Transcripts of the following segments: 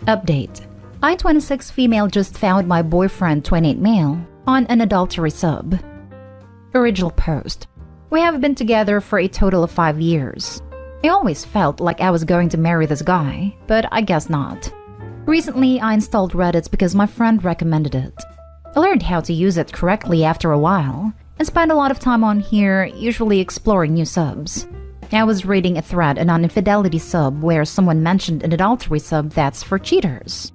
Update. I, 26 female, just found my boyfriend, 28 male, on an adultery sub. Original post. We have been together for a total of 5 years. I always felt like I was going to marry this guy, but I guess not. Recently, I installed Reddit because my friend recommended it. I learned how to use it correctly after a while, and spent a lot of time on here, usually exploring new subs. I was reading a thread on an infidelity sub where someone mentioned an adultery sub that's for cheaters.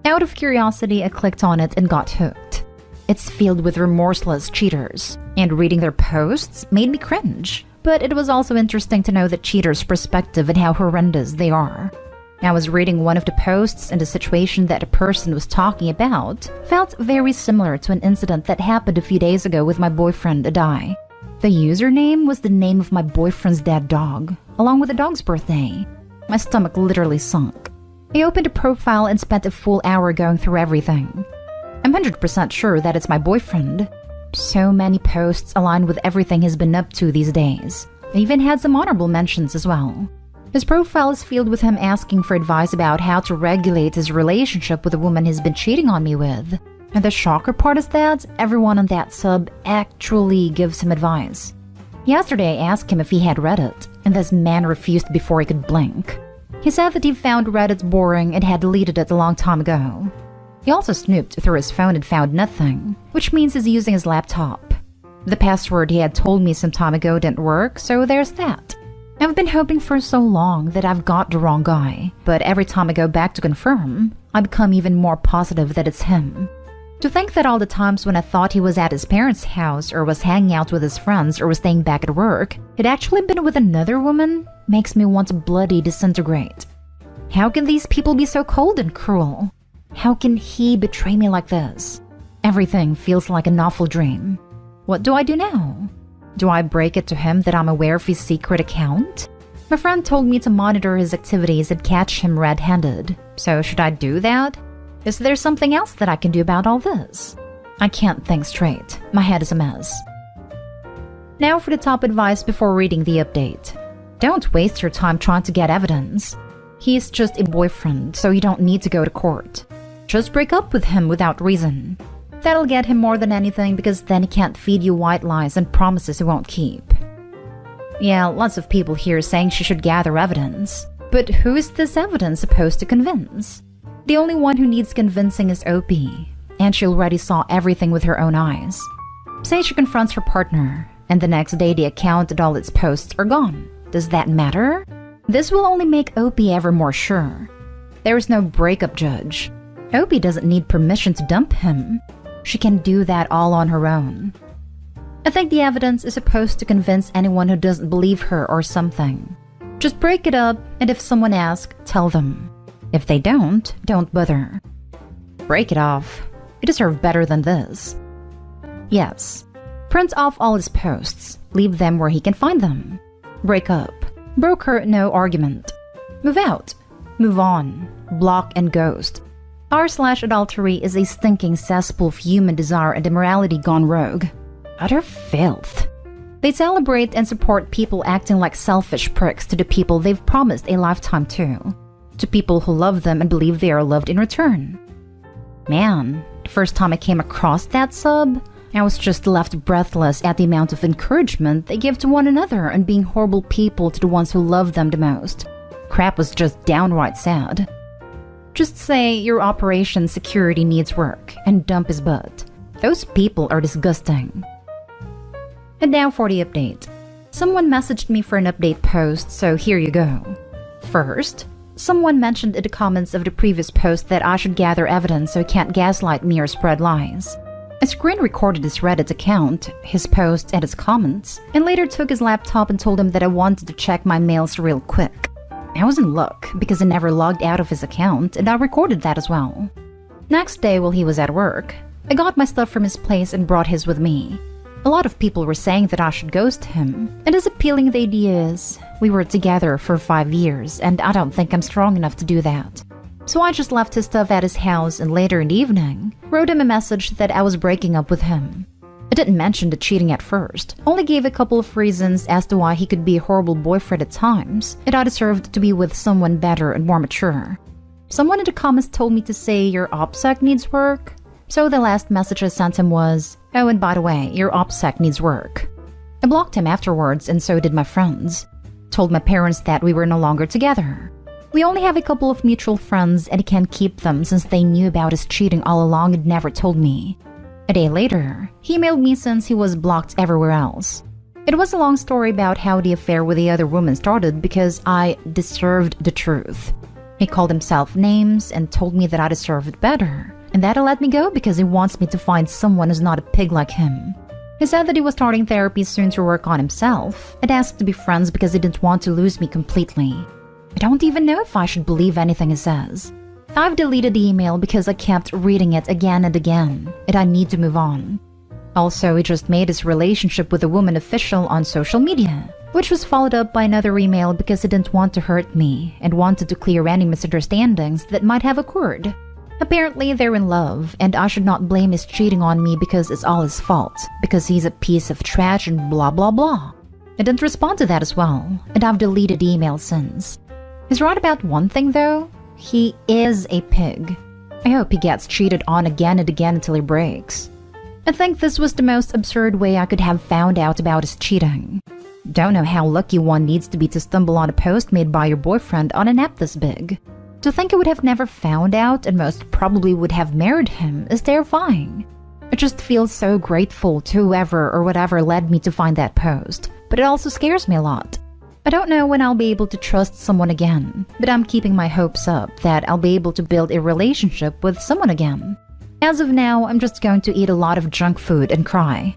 Out of curiosity, I clicked on it and got hooked. It's filled with remorseless cheaters, and reading their posts made me cringe. But it was also interesting to know the cheaters' perspective and how horrendous they are. I was reading one of the posts, and the situation that a person was talking about felt very similar to an incident that happened a few days ago with my boyfriend, Adai. The username was the name of my boyfriend's dead dog, along with the dog's birthday. My stomach literally sunk. I opened a profile and spent a full hour going through everything. I'm 100% sure that it's my boyfriend. So many posts align with everything he's been up to these days. I even had some honorable mentions as well. His profile is filled with him asking for advice about how to regulate his relationship with the woman he's been cheating on me with. And the shocker part is that everyone on that sub actually gives him advice. Yesterday I asked him if he had read it, and this man refused before he could blink. He said that he found Reddit boring and had deleted it a long time ago. He also snooped through his phone and found nothing, which means he's using his laptop. The password he had told me some time ago didn't work, so there's that. I've been hoping for so long that I've got the wrong guy, but every time I go back to confirm, I become even more positive that it's him. To think that all the times when I thought he was at his parents' house or was hanging out with his friends or was staying back at work, he'd actually been with another woman makes me want to bloody disintegrate. How can these people be so cold and cruel? How can he betray me like this? Everything feels like an awful dream. What do I do now? Do I break it to him that I'm aware of his secret account? My friend told me to monitor his activities and catch him red-handed. So should I do that? Is there something else that I can do about all this? I can't think straight. My head is a mess. Now for the top advice before reading the update. Don't waste your time trying to get evidence. He is just a boyfriend, so you don't need to go to court. Just break up with him without reason. That'll get him more than anything because then he can't feed you white lies and promises he won't keep. Yeah, lots of people here saying she should gather evidence. But who is this evidence supposed to convince? The only one who needs convincing is OP, and she already saw everything with her own eyes. Say she confronts her partner, and the next day the account and all its posts are gone. Does that matter? This will only make OP ever more sure. There is no breakup judge. OP doesn't need permission to dump him. She can do that all on her own. I think the evidence is supposed to convince anyone who doesn't believe her or something. Just break it up, and if someone asks, tell them. If they don't bother. Break it off. You deserve better than this. Yes. Print off all his posts. Leave them where he can find them. Break up. Broker, no argument. Move out. Move on. Block and ghost. R/adultery is a stinking cesspool of human desire and immorality gone rogue. Utter filth. They celebrate and support people acting like selfish pricks to the people they've promised a lifetime to people who love them and believe they are loved in return. Man, the first time I came across that sub, I was just left breathless at the amount of encouragement they give to one another and being horrible people to the ones who love them the most. Crap was just downright sad. Just say your operation security needs work and dump his butt. Those people are disgusting. And now for the update. Someone messaged me for an update post, so here you go. First, someone mentioned in the comments of the previous post that I should gather evidence so he can't gaslight me or spread lies. I screen recorded his Reddit account, his posts and his comments, and later took his laptop and told him that I wanted to check my mails real quick. I was in luck because I never logged out of his account and I recorded that as well. Next day while he was at work, I got my stuff from his place and brought his with me. A lot of people were saying that I should ghost him, and as appealing the idea is, we were together for 5 years and I don't think I'm strong enough to do that. So I just left his stuff at his house and later in the evening, wrote him a message that I was breaking up with him. I didn't mention the cheating at first, only gave a couple of reasons as to why he could be a horrible boyfriend at times, and I deserved to be with someone better and more mature. Someone in the comments told me to say your OPSEC needs work. So the last message I sent him was, "Oh, and by the way, your OPSEC needs work." I blocked him afterwards, and so did my friends. Told my parents that we were no longer together. We only have a couple of mutual friends, and I can't keep them since they knew about his cheating all along and never told me. A day later, he emailed me since he was blocked everywhere else. It was a long story about how the affair with the other woman started because I deserved the truth. He called himself names and told me that I deserved better, and that he let me go because he wants me to find someone who's not a pig like him. He said that he was starting therapy soon to work on himself and asked to be friends because he didn't want to lose me completely. I don't even know if I should believe anything he says. I've deleted the email because I kept reading it again and again, and I need to move on. Also, he just made his relationship with a woman official on social media, which was followed up by another email because he didn't want to hurt me and wanted to clear any misunderstandings that might have occurred. Apparently, they're in love, and I should not blame his cheating on me because it's all his fault, because he's a piece of trash and blah blah blah. I didn't respond to that as well, and I've deleted the email since. He's right about one thing though. He is a pig. I hope he gets cheated on again and again until he breaks. I think this was the most absurd way I could have found out about his cheating. Don't know how lucky one needs to be to stumble on a post made by your boyfriend on an app this big. To think I would have never found out and most probably would have married him is terrifying. I just feel so grateful to whoever or whatever led me to find that post, but it also scares me a lot. I don't know when I'll be able to trust someone again, but I'm keeping my hopes up that I'll be able to build a relationship with someone again. As of now, I'm just going to eat a lot of junk food and cry.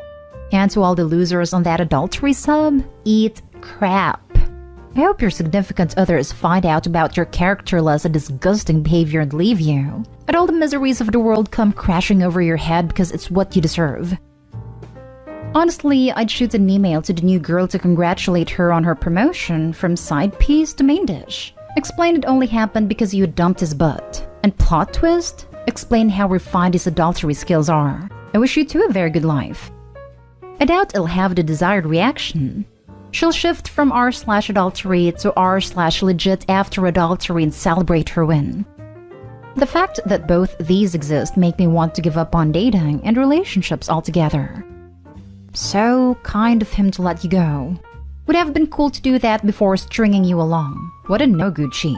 And to all the losers on that adultery sub, eat crap. I hope your significant others find out about your characterless and disgusting behavior and leave you, and all the miseries of the world come crashing over your head because it's what you deserve. Honestly, I'd shoot an email to the new girl to congratulate her on her promotion from side piece to main dish. Explain it only happened because you dumped his butt. And plot twist? Explain how refined his adultery skills are. I wish you two a very good life. I doubt it'll have the desired reaction. She'll shift from r/adultery to r/legit after adultery and celebrate her win. The fact that both these exist make me want to give up on dating and relationships altogether. So kind of him to let you go. Would have been cool to do that before stringing you along. What a no-good cheat.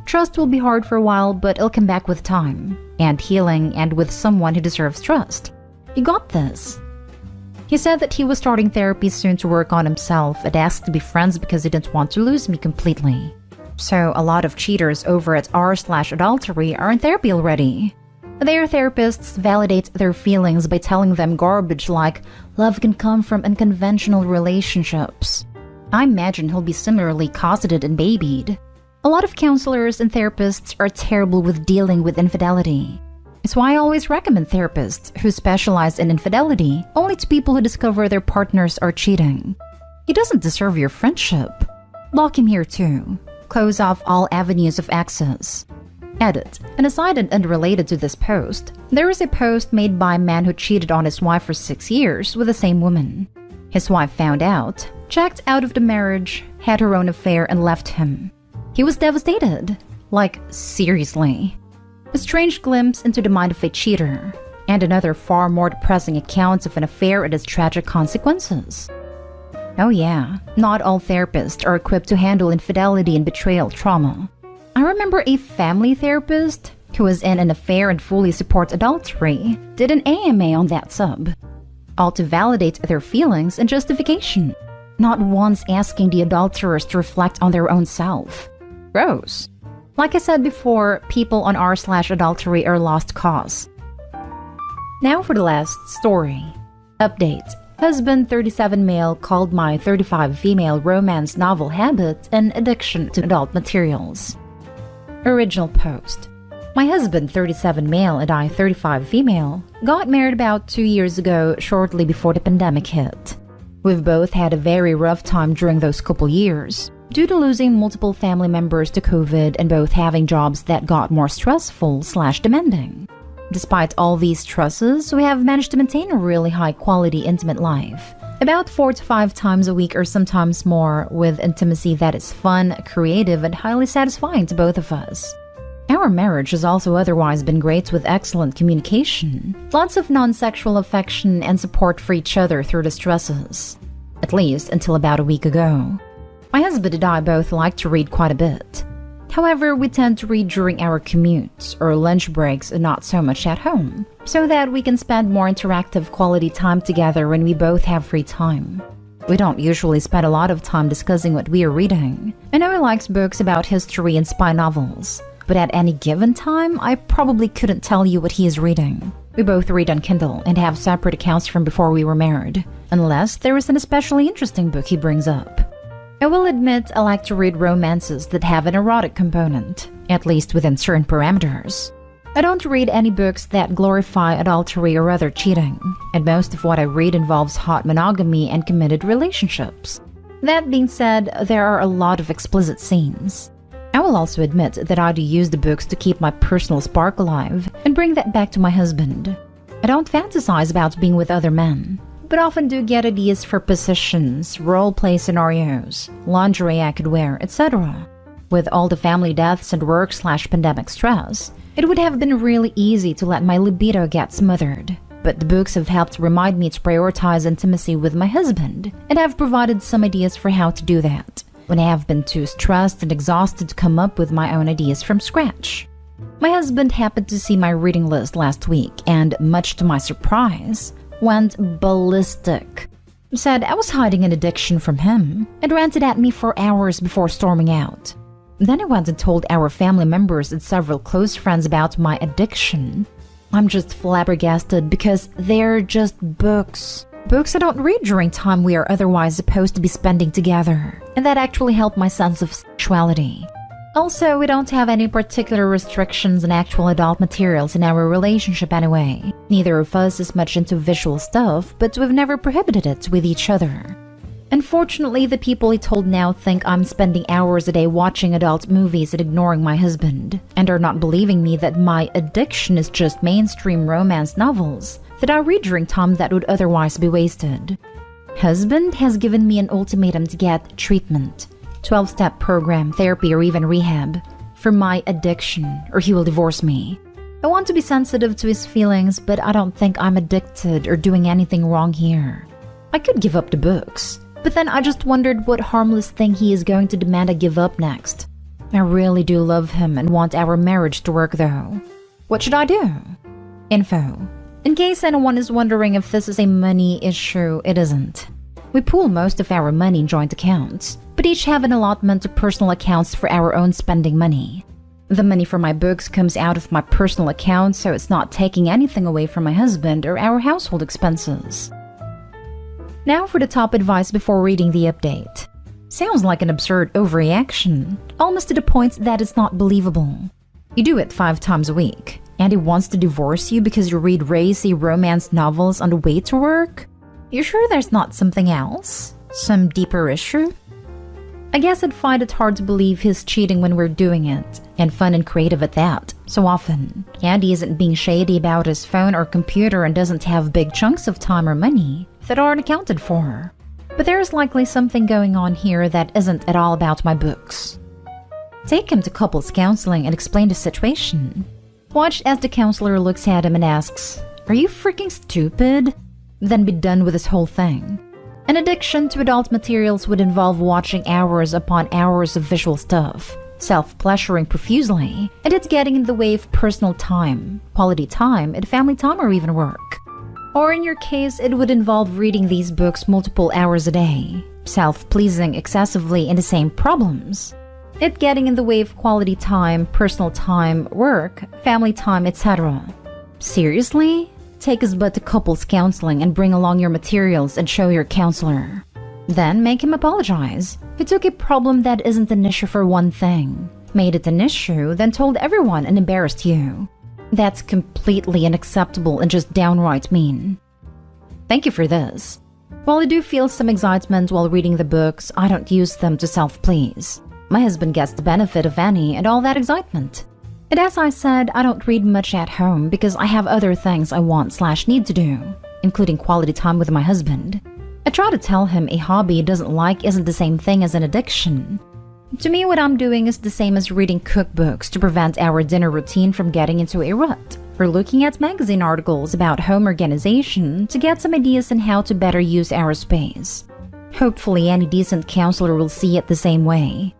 Trust will be hard for a while, but it'll come back with time, and healing, and with someone who deserves trust. You got this. He said that he was starting therapy soon to work on himself and asked to be friends because he didn't want to lose me completely. So a lot of cheaters over at r/adultery are in therapy already. Their therapists validate their feelings by telling them garbage like, love can come from unconventional relationships. I imagine he'll be similarly cosseted and babied. A lot of counselors and therapists are terrible with dealing with infidelity. It's why I always recommend therapists who specialize in infidelity only to people who discover their partners are cheating. He doesn't deserve your friendship. Block him here too. Close off all avenues of access. Edit. An aside and unrelated to this post, there is a post made by a man who cheated on his wife for 6 years with the same woman. His wife found out, checked out of the marriage, had her own affair, and left him. He was devastated. Like, seriously. A strange glimpse into the mind of a cheater, and another far more depressing account of an affair and its tragic consequences. Oh yeah, not all therapists are equipped to handle infidelity and betrayal trauma. I remember a family therapist who was in an affair and fully supports adultery did an AMA on that sub. All to validate their feelings and justification, not once asking the adulterers to reflect on their own self. Gross. Like I said before, people on r/adultery are lost cause. Now for the last story. Update. Husband 37 male called my 35 female romance novel habit an addiction to adult materials. Original post. My husband 37 male and I 35 female got married about 2 years ago shortly before the pandemic hit. We've both had a very rough time during those couple years due to losing multiple family members to COVID and both having jobs that got more stressful/demanding. Despite all these stresses, we have managed to maintain a really high-quality intimate life. About 4 to 5 times a week or sometimes more, with intimacy that is fun, creative, and highly satisfying to both of us. Our marriage has also otherwise been great with excellent communication, lots of non-sexual affection and support for each other through the stresses. At least until about a week ago. My husband and I both like to read quite a bit. However, we tend to read during our commutes or lunch breaks and not so much at home, so that we can spend more interactive quality time together when we both have free time. We don't usually spend a lot of time discussing what we are reading. I know he likes books about history and spy novels, but at any given time, I probably couldn't tell you what he is reading. We both read on Kindle and have separate accounts from before we were married, unless there is an especially interesting book he brings up. I will admit I like to read romances that have an erotic component, at least within certain parameters. I don't read any books that glorify adultery or other cheating, and most of what I read involves hot monogamy and committed relationships. That being said, there are a lot of explicit scenes. I will also admit that I do use the books to keep my personal spark alive and bring that back to my husband. I don't fantasize about being with other men, but often do get ideas for positions, role-play scenarios, lingerie I could wear, etc. With all the family deaths and work/pandemic stress, it would have been really easy to let my libido get smothered. But the books have helped remind me to prioritize intimacy with my husband, and have provided some ideas for how to do that, when I have been too stressed and exhausted to come up with my own ideas from scratch. My husband happened to see my reading list last week, and much to my surprise, went ballistic. Said I was hiding an addiction from him and ranted at me for hours before storming out. Then he went and told our family members and several close friends about my addiction. I'm just flabbergasted because they're just books. Books I don't read during time we are otherwise supposed to be spending together, and that actually helped my sense of sexuality. Also, we don't have any particular restrictions on actual adult materials in our relationship anyway. Neither of us is much into visual stuff, but we've never prohibited it with each other. Unfortunately, the people he told now think I'm spending hours a day watching adult movies and ignoring my husband, and are not believing me that my addiction is just mainstream romance novels that I read during time that would otherwise be wasted. Husband has given me an ultimatum to get treatment. 12-step program, therapy, or even rehab for my addiction, or he will divorce me. I want to be sensitive to his feelings, but I don't think I'm addicted or doing anything wrong here. I could give up the books, but then I just wondered what harmless thing he is going to demand I give up next. I really do love him and want our marriage to work though. What should I do? Info. In case anyone is wondering if this is a money issue, it isn't. We pool most of our money in joint accounts, but each have an allotment to personal accounts for our own spending money. The money for my books comes out of my personal account, so it's not taking anything away from my husband or our household expenses. Now for the top advice before reading the update. Sounds like an absurd overreaction, almost to the point that it's not believable. You do it 5 times a week, and he wants to divorce you because you read racy romance novels on the way to work? You sure there's not something else? Some deeper issue? I guess I'd find it hard to believe he's cheating when we're doing it, and fun and creative at that, so often. And he isn't being shady about his phone or computer and doesn't have big chunks of time or money that aren't accounted for. But there is likely something going on here that isn't at all about my books. Take him to couples counseling and explain the situation. Watch as the counselor looks at him and asks, "Are you freaking stupid?" Then be done with this whole thing. An addiction to adult materials would involve watching hours upon hours of visual stuff, self-pleasuring profusely, and it's getting in the way of personal time, quality time, and family time or even work. Or in your case, it would involve reading these books multiple hours a day, self-pleasing excessively in the same problems. It getting in the way of quality time, personal time, work, family time, etc. Seriously? Take his butt to couples counseling and bring along your materials and show your counselor. Then make him apologize. He took a problem that isn't an issue for one thing, made it an issue, then told everyone and embarrassed you. That's completely unacceptable and just downright mean. Thank you for this. While I do feel some excitement while reading the books, I don't use them to self-please. My husband gets the benefit of any and all that excitement. And as I said, I don't read much at home because I have other things I want/need to do, including quality time with my husband. I try to tell him a hobby he doesn't like isn't the same thing as an addiction. To me, what I'm doing is the same as reading cookbooks to prevent our dinner routine from getting into a rut, or looking at magazine articles about home organization to get some ideas on how to better use our space. Hopefully, any decent counselor will see it the same way.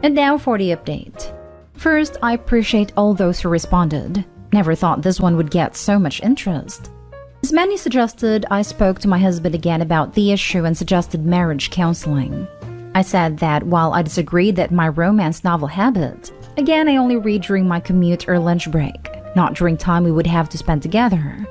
And now for the update. First, I appreciate all those who responded. Never thought this one would get so much interest. As many suggested, I spoke to my husband again about the issue and suggested marriage counseling. I said that while I disagreed that my romance novel habit, again I only read during my commute or lunch break, not during time we would have to spend together,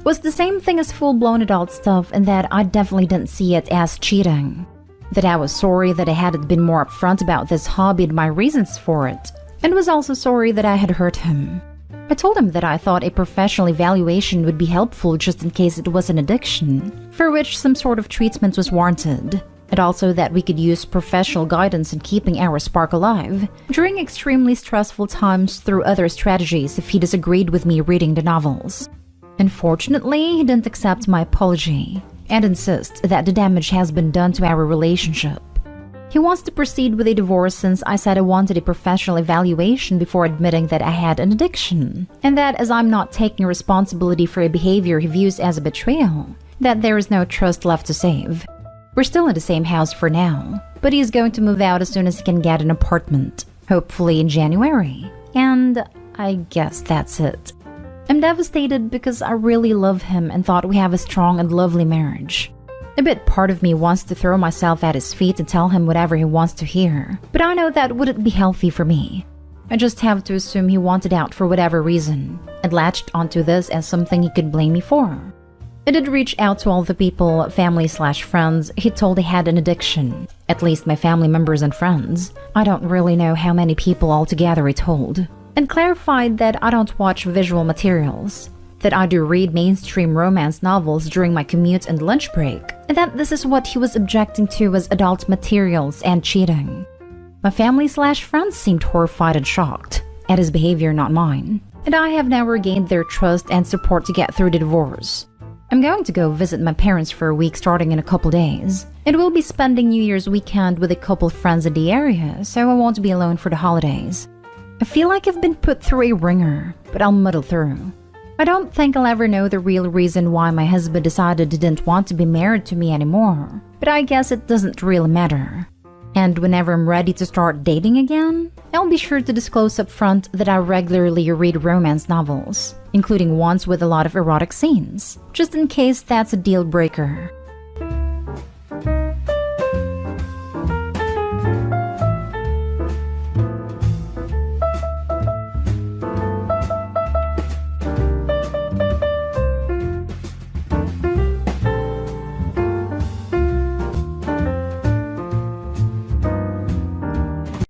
was the same thing as full-blown adult stuff, and that I definitely didn't see it as cheating. That I was sorry that I hadn't been more upfront about this hobby and my reasons for it, and was also sorry that I had hurt him. I told him that I thought a professional evaluation would be helpful just in case it was an addiction, for which some sort of treatment was warranted, and also that we could use professional guidance in keeping our spark alive during extremely stressful times through other strategies if he disagreed with me reading the novels. Unfortunately, he didn't accept my apology and insists that the damage has been done to our relationship. He wants to proceed with a divorce since I said I wanted a professional evaluation before admitting that I had an addiction, and that as I'm not taking responsibility for a behavior he views as a betrayal, that there is no trust left to save. We're still in the same house for now, but he's going to move out as soon as he can get an apartment, hopefully in January. And I guess that's it. I'm devastated because I really love him and thought we have a strong and lovely marriage. A bit part of me wants to throw myself at his feet and tell him whatever he wants to hear, but I know that wouldn't be healthy for me. I just have to assume he wanted out for whatever reason, and latched onto this as something he could blame me for. I did reach out to all the people, family/friends, he told he had an addiction. At least my family members and friends. I don't really know how many people altogether he told. And clarified that I don't watch visual materials. That I do read mainstream romance novels during my commute and lunch break. And that this is what he was objecting to as adult materials and cheating. My family/friends seemed horrified and shocked at his behavior, not mine. And I have now regained their trust and support to get through the divorce. I'm going to go visit my parents for a week starting in a couple days, and we'll be spending New Year's weekend with a couple of friends in the area, so I won't be alone for the holidays. I feel like I've been put through a ringer, but I'll muddle through. I don't think I'll ever know the real reason why my husband decided he didn't want to be married to me anymore, but I guess it doesn't really matter. And whenever I'm ready to start dating again, I'll be sure to disclose up front that I regularly read romance novels, including ones with a lot of erotic scenes, just in case that's a deal breaker.